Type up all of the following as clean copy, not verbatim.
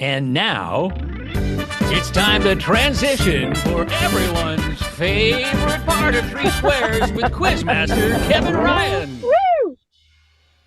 And now it's time to transition for everyone's favorite part of Three Squares with Quizmaster Kevin Ryan.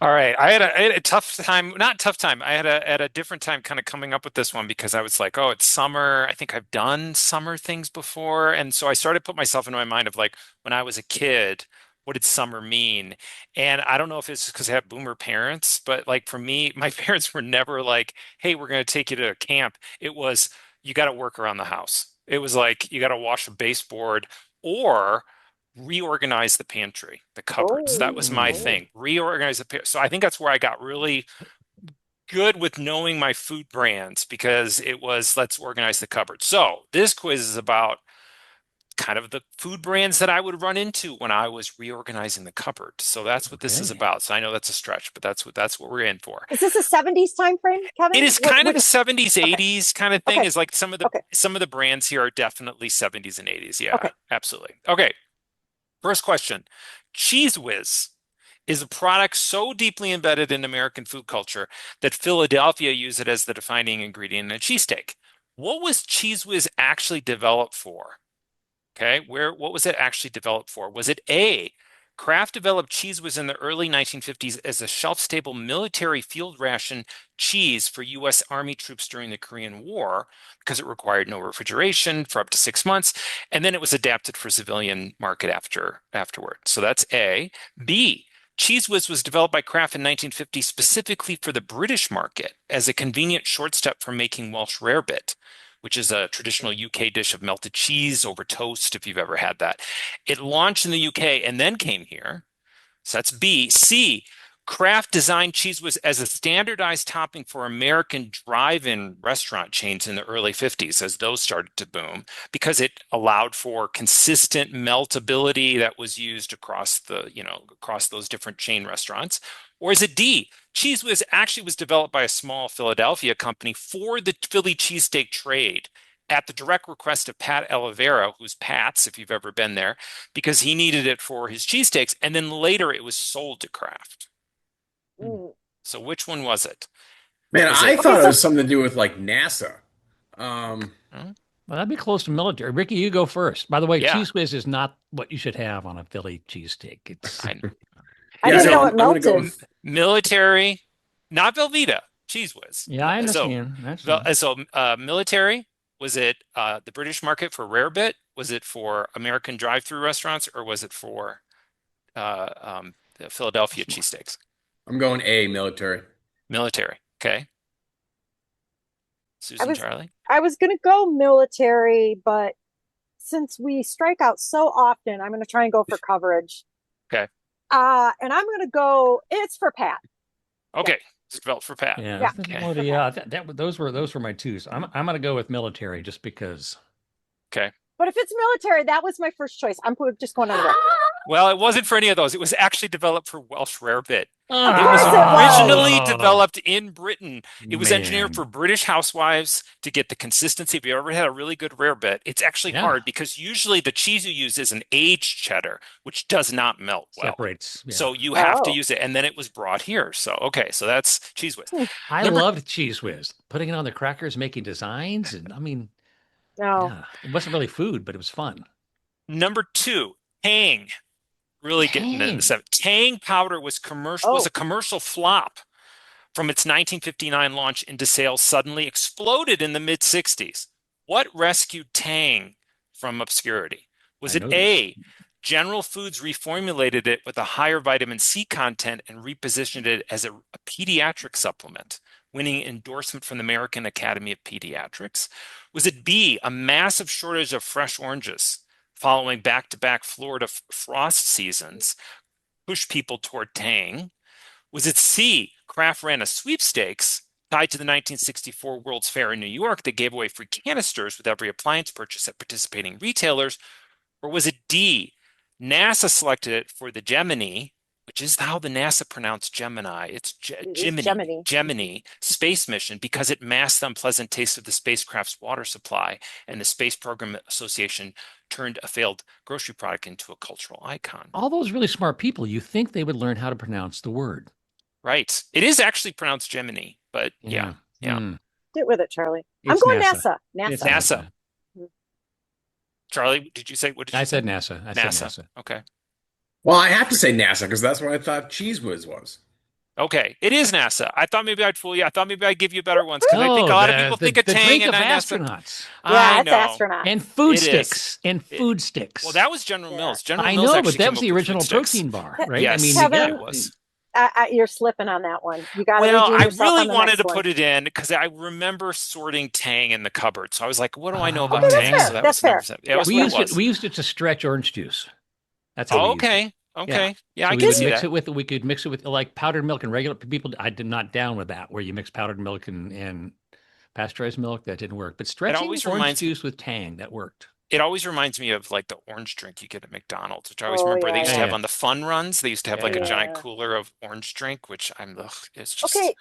All right. I had a tough time, not tough time. I had a different time kind of coming up with this one because I was like, oh, it's summer. I think I've done summer things before. And so I started to put myself into my mind of like when I was a kid, what did summer mean? And I don't know if it's because I have boomer parents, but like for me, my parents were never like, hey, we're going to take you to a camp. It was you got to work around the house. It was like you got to wash a baseboard or reorganize the pantry, the cupboards. That was my Oh, thing. Reorganize the So I think that's where I got really good with knowing my food brands because it was let's organize the cupboard. So this quiz is about kind of the food brands that I would run into when I was reorganizing the cupboard. So that's what this is okay. about. So I know that's a stretch, but that's what we're in for. Is this a 70s time frame, It Kevin? is kind of a Which 70s, okay, 80s kind of thing. okay, Is like okay, some of the brands here are definitely 70s and 80s. Yeah, okay. absolutely. Okay, first question. Cheese Whiz is a product so deeply embedded in American food culture that Philadelphia used it as the defining ingredient in a cheesesteak. What was Cheese Whiz actually developed for? Okay, what was it actually developed for? Was it A, Kraft developed Cheese Whiz in the early 1950s as a shelf-stable military field ration cheese for U.S. Army troops during the Korean War because it required no refrigeration for up to 6 months, and then it was adapted for civilian market afterward. So that's A. B, Cheese Whiz was developed by Kraft in 1950 specifically for the British market as a convenient short step for making Welsh rarebit, which is a traditional UK dish of melted cheese over toast, if you've ever had that. It launched in the UK and then came here. So that's B. C. Kraft designed Cheese Whiz as a standardized topping for American drive-in restaurant chains in the early 50s as those started to boom because it allowed for consistent meltability that was used across those different chain restaurants. Or is it D? Cheese Whiz actually was developed by a small Philadelphia company for the Philly cheesesteak trade at the direct request of Pat Oliveira, who's Pat's, if you've ever been there, because he needed it for his cheesesteaks. And then later it was sold to Kraft. Mm. So which one was it? Man, Was I it? Okay, thought it so was something to do with like NASA. Um, Hmm? Well, that'd be close to military. Ricky, you go first. By the way, Yeah, Cheese Whiz is not what you should have on a Philly cheesesteak. It's I I yeah, is didn't it know no, it I'm gonna go melted. with military, not Velveeta, Cheese Whiz. yeah, I So, understand. I understand. military, was it the British market for rarebit? Was it for American drive-through restaurants, or was it for the Philadelphia cheesesteaks? I'm going A, military. Military. Okay. I Susan was Charlie. I was gonna go military, but since we strike out so often, I'm gonna try and go for coverage. Okay. And I'm gonna go. It's for Pat. Yeah, Okay. It's developed for Pat. Yeah, yeah. Okay. well, yeah, those were my twos. I'm gonna go with military just because. Okay. But if it's military, that was my first choice. Just going on the record. Well, it wasn't for any of those. It was actually developed for Welsh rarebit. Of It was course it originally was. Oh, developed in Britain. It was engineered for man. British housewives to get the consistency. If you ever had a really good rarebit, it's actually Yeah, hard because usually the cheese you use is an aged cheddar, which does not melt well. separates. Yeah. So you have to Oh, use it. And then it was brought here. So, okay. So that's Cheese Whiz. hmm, I Number, loved Cheese Whiz. Putting it on the crackers, making designs, and I mean, no. yeah, it wasn't really food, but it was fun. number two, Tang. Really getting into the Tang. seven. Tang powder was a Oh, commercial flop from its 1959 launch into sales suddenly exploded in the mid 60s. What rescued Tang from obscurity? Was I it know this. A, General Foods reformulated it with a higher vitamin C content and repositioned it as a pediatric supplement, winning endorsement from the American Academy of Pediatrics? Was it B, a massive shortage of fresh oranges following back-to-back Florida frost seasons pushed people toward Tang? Was it C, Kraft ran a sweepstakes tied to the 1964 World's Fair in New York that gave away free canisters with every appliance purchase at participating retailers? Or was it D, NASA selected it for the Gemini, which is how the NASA pronounced Gemini. It's it is Gemini, Gemini. Gemini space mission because it masked the unpleasant taste of the spacecraft's water supply, and the Space Program Association turned a failed grocery product into a cultural icon. All those really smart people, you think they would learn how to pronounce the word. Right. It is actually pronounced Gemini, but yeah, Yeah. yeah. Hmm. Get with it, Charlie. I'm It's going NASA. NASA. It's NASA. NASA. Charlie, did you say, what did I you say? said NASA. I said NASA. Okay. Well, I have to say NASA because that's what I thought Cheese Whiz was. Okay, it is NASA. I thought maybe I'd fool you. I thought maybe I'd give you better ones because I think a No, lot of people think of the Tang drink and of not NASA. astronauts Yeah, I it's know. astronaut. and food It is. sticks and It- food sticks. Well, that was General Yeah. Mills. General I Mills know, actually but that came was up the with original food sticks. protein bar, Ke- right? Yes, I mean, Kevin, yeah, yeah, it was. You're slipping on that one. You got to Well, redeem I yourself really on the wanted next to one. put it in because I remember sorting Tang in the cupboard. So I was like, what do I know Okay, about that's Tang? fair. So that That's was number fair. 7. Yeah. That's we what used it was. we used it to stretch orange juice. That's how Oh, we used it. okay. Okay. Yeah, So I we can would see mix that. it with we could mix it with like powdered milk and regular people. I did not down with that where you mix powdered milk and pasteurized milk. That didn't work. But It stretching always orange reminds juice with Tang that worked. it always reminds me of like the orange drink you get at McDonald's, which I always Oh, remember they yeah, used to Yeah, have yeah. on the fun runs. They used to have like a Yeah. giant Yeah. cooler of orange drink, which it's just Okay.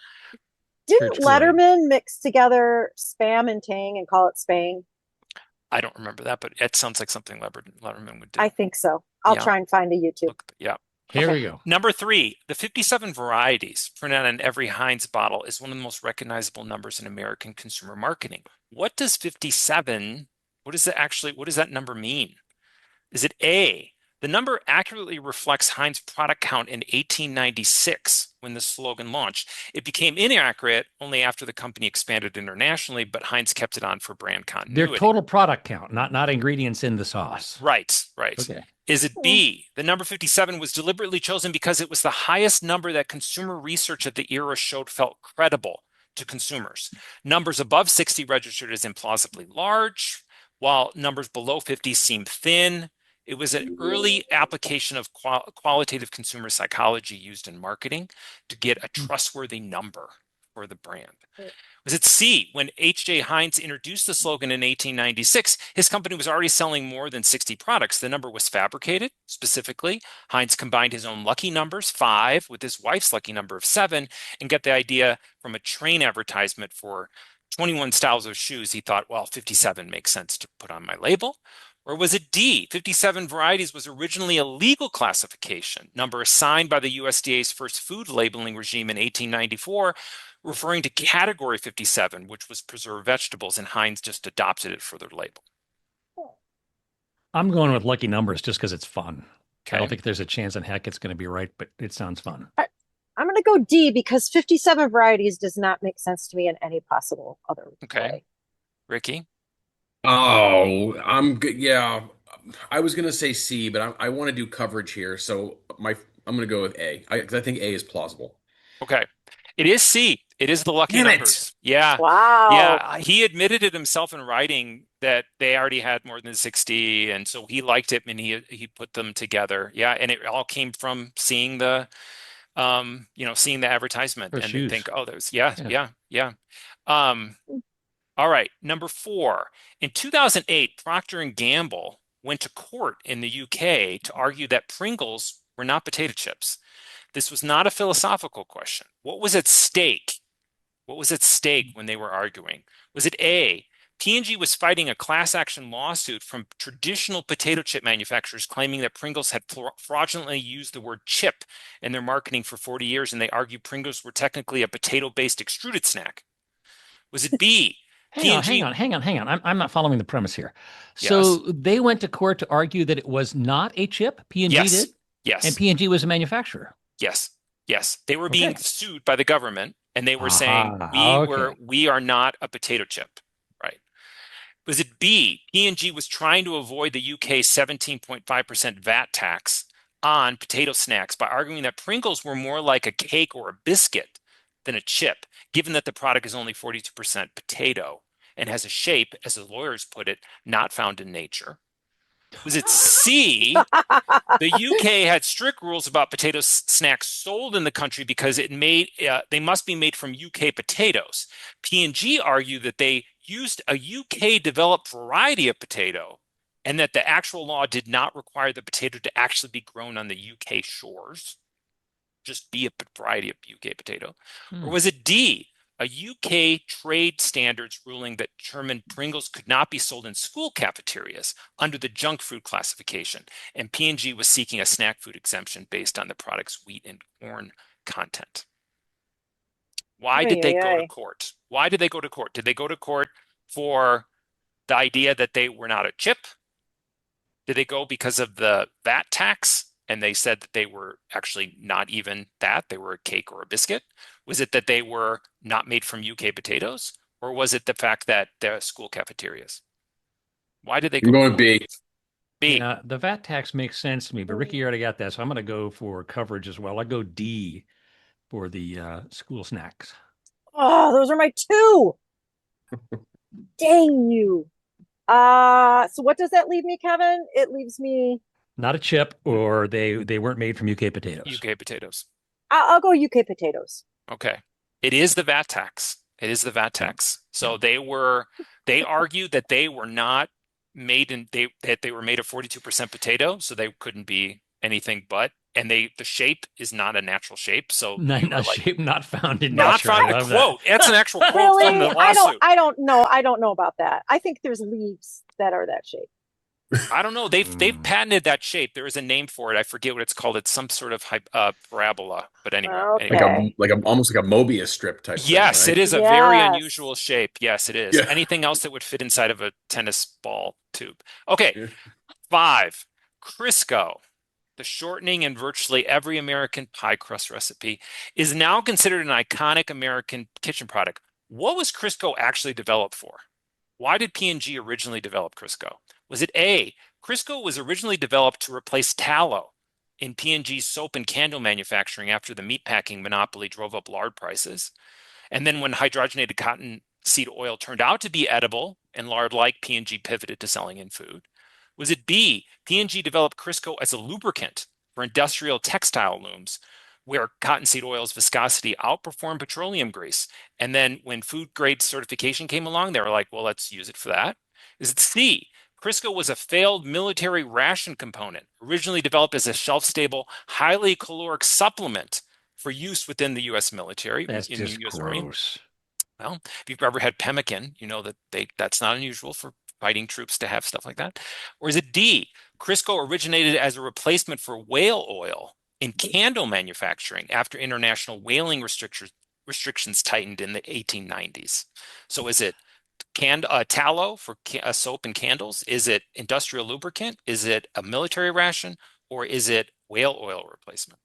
Church Didn't Kool-Aid. Letterman mix together Spam and Tang and call it Spang? I don't remember that, but it sounds like something Letterman would do. I think so. I'll Yeah. try and find a YouTube. Yeah. Here Okay. we go. Number 3, the 57 varieties printed on every Heinz bottle is one of the most recognizable numbers in American consumer marketing. What does 57, what does that number mean? Is it A, the number accurately reflects Heinz product count in 1896 when the slogan launched? It became inaccurate only after the company expanded internationally, but Heinz kept it on for brand Their continuity. total product count, not ingredients in the sauce. Right. Okay. Is it B, the number 57 was deliberately chosen because it was the highest number that consumer research at the era showed felt credible to consumers? Numbers above 60 registered as implausibly large, while numbers below 50 seemed thin. It was an early application of qualitative consumer psychology used in marketing to get a trustworthy number for the brand. Was it C, when H.J. Heinz introduced the slogan in 1896, his company was already selling more than 60 products. The number was fabricated. Specifically, Heinz combined his own lucky numbers, 5, with his wife's lucky number of 7, and got the idea from a train advertisement for 21 styles of shoes. He thought, well, 57 makes sense to put on my label. Or was it D, 57 varieties was originally a legal classification, number assigned by the USDA's first food labeling regime in 1894, referring to category 57, which was preserved vegetables, and Heinz just adopted it for their label. I'm going with lucky numbers just because it's fun. I Okay. don't think there's a chance in heck it's going to be right, but it sounds fun. I'm going to go D because 57 varieties does not make sense to me in any possible other Okay. way. Ricky? Oh, I'm good. Yeah, I was gonna say C, but I want to do coverage here, so I'm gonna go with A. 'Cause I think A is plausible. Okay. It is C. It is the lucky Damn it. numbers. Yeah. Wow. Yeah. He admitted it himself in writing that they already had more than 60, and so he liked it and he put them together. Yeah, and it all came from seeing the seeing the advertisement For and shoes. think, oh, there's Yeah. yeah. All right, number 4. In 2008, Procter and Gamble went to court in the UK to argue that Pringles were not potato chips. This was not a philosophical question. What was at stake? What was at stake when they were arguing? Was it A, P&G was fighting a class action lawsuit from traditional potato chip manufacturers claiming that Pringles had fraudulently used the word chip in their marketing for 40 years, and they argued Pringles were technically a potato-based extruded snack? Was it B, Hang on. P&G I'm not following the premise here. So they went to court to argue that it was not a chip. P&G Yes. did, Yes. and P&G was a manufacturer. Yes. They were being Okay. sued by the government, and they were saying okay. we are not a potato chip, right? Was it B, P&G was trying to avoid the UK's 17.5% VAT tax on potato snacks by arguing that Pringles were more like a cake or a biscuit than a chip, given that the product is only 42% potato and has a shape, as the lawyers put it, not found in nature? Was it C, the UK had strict rules about potato snacks sold in the country because they must be made from UK potatoes? P&G argued that they used a UK developed variety of potato and that the actual law did not require the potato to actually be grown on the UK shores, just be a variety of UK potato. Or was it D, a UK trade standards ruling that determined Pringles could not be sold in school cafeterias under the junk food classification, and P&G was seeking a snack food exemption based on the product's wheat and corn content? Why did they go to court? Why did they go to court? Did they go to court for the idea that they were not a chip? Did they go because of the VAT tax? And they said that they were actually not even that, they were a cake or a biscuit? Was it that they were not made from UK potatoes? Or was it the fact that they're school cafeterias? Why did they go I'm to going court? B. B. Yeah, the VAT tax makes sense to me, but Ricky already got that, so I'm going to go for coverage as well. I go D for the school snacks. Oh, those are my two. Dang you. So what does that leave me, Kevin? It leaves me. Not a chip, or they weren't made from UK potatoes. UK potatoes. I'll go UK potatoes. Okay. It is the VAT tax. It is the VAT tax. So they argued that they were not made that they were made of 42% potato, so they couldn't be anything but. And the shape is not a natural shape. So Not shape, not found in not nature. found. I A love quote. That's an actual quote Really? from the lawsuit. I don't know. I don't know about that. I think there's leaves that are that shape. I don't know. They've patented that shape. There is a name for it. I forget what it's called. It's some sort of parabola. But anyway, Okay. Almost like a Mobius strip type yes, thing, right? it is a very Yes. unusual shape. Yes, it is. Yeah. Anything else that would fit inside of a tennis ball tube. Okay. Yeah. 5. Crisco, the shortening in virtually every American pie crust recipe, is now considered an iconic American kitchen product. What was Crisco actually developed for? Why did P&G originally develop Crisco? Was it A, Crisco was originally developed to replace tallow in P&G's soap and candle manufacturing after the meatpacking monopoly drove up lard prices? And then when hydrogenated cottonseed oil turned out to be edible and lard-like, P&G pivoted to selling in food? Was it B, P&G developed Crisco as a lubricant for industrial textile looms, where cottonseed oil's viscosity outperformed petroleum grease? And then when food grade certification came along, they were like, well, let's use it for that. Is it C, Crisco was a failed military ration component, originally developed as a shelf-stable, highly caloric supplement for use within the U.S. military. That's in just the US gross. Army? Well, if you've ever had pemmican, you know that that's not unusual for fighting troops to have stuff like that. Or is it D, Crisco originated as a replacement for whale oil in candle manufacturing after international whaling restrictions tightened in the 1890s? So is it tallow for soap and candles? Is it industrial lubricant? Is it a military ration? Or is it whale oil replacement?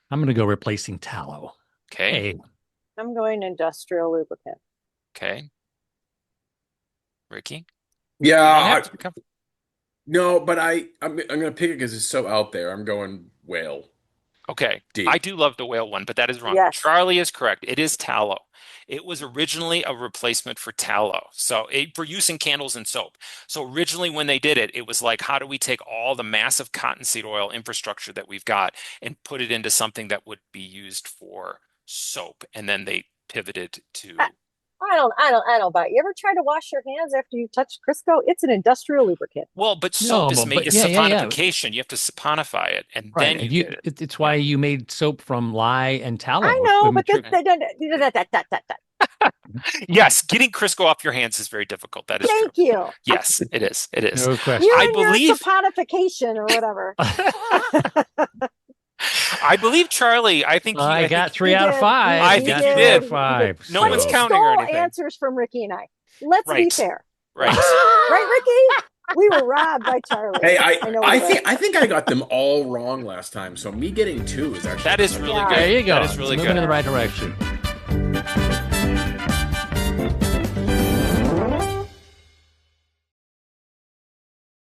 I'm going to go replacing tallow. Okay. A. I'm going industrial lubricant. Okay. Ricky? Yeah. No, but I'm going to pick it because it's so out there. I'm going whale. Okay. D. I do love the whale one, but that is wrong. Yes. Charlie is correct. It is tallow. It was originally a replacement for tallow. So for use in candles and soap. So originally when they did it, it was like, how do we take all the massive cottonseed oil infrastructure that we've got and put it into something that would be used for soap? And then they pivoted to... I don't know about you. Ever try to wash your hands after you touch Crisco? It's an industrial lubricant. Well, but soap is made, it's yeah. saponification. You have to saponify it, and Right. then you get it. It's why you made soap from lye and tallow. I know, but Yes, getting Crisco off your hands is very difficult. That is thank true. you. Yes, it is. It is. No question. You I and your believe- saponification or whatever. I believe Charlie. I think I got 3 he out of did. 5. I He think did. you did. 5. No But one's he counting or stole anything. answers from Ricky and I. Let's be Right. fair. Right. Right, Ricky? We were robbed by Charlie. Hey, know I we were. think I got them all wrong last time. So me getting 2 is actually That is really Yeah. good. There you go. That is really Moving good. in the right direction.